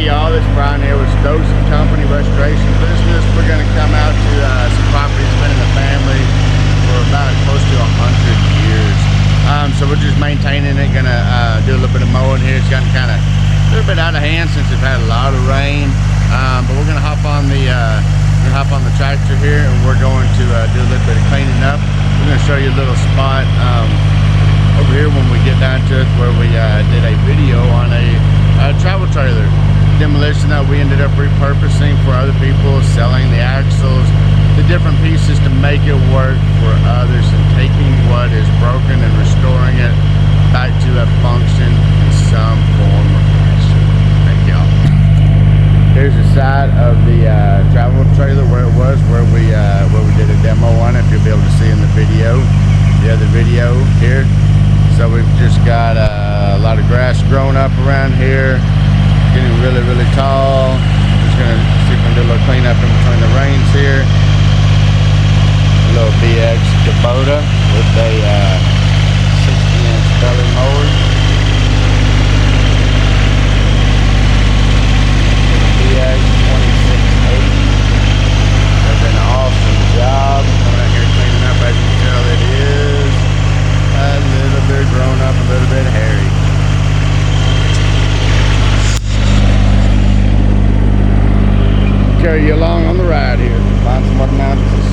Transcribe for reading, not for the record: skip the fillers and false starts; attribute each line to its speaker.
Speaker 1: Hey y'all, it's Brian here with Stokes and Company Restoration Business. We're going to come out to some property that's been in the family for about close to 100 years. So we're just maintaining it, going to do a little bit of mowing here. It's gotten kind of a little bit out of hand since we've had a lot of rain. But we're going to hop on the tractor here, and we're going to do a little bit of cleaning up. We're going to show you a little spot over here when we get down to it where we did a video on a travel trailer demolition that we ended up repurposing for other people, selling the axles, the different pieces to make it work for others, and taking what is broken and restoring it back to a function in some form or fashion. Thank y'all. Here's the side of the travel trailer where it was, where we did a demo on it. You'll be able to see in the video, the other video here. So we've just got a lot of grass growing up around here, getting really, really tall. Just gonna see if we can do a little cleanup in between the rains here. A little BX Kubota with a 60-inch belly mower. BX2680. Does an awesome job. Coming out here cleaning up. As you can tell, it is a little bit grown up, a little bit hairy. Carry you along on the ride here. Find some more mountains.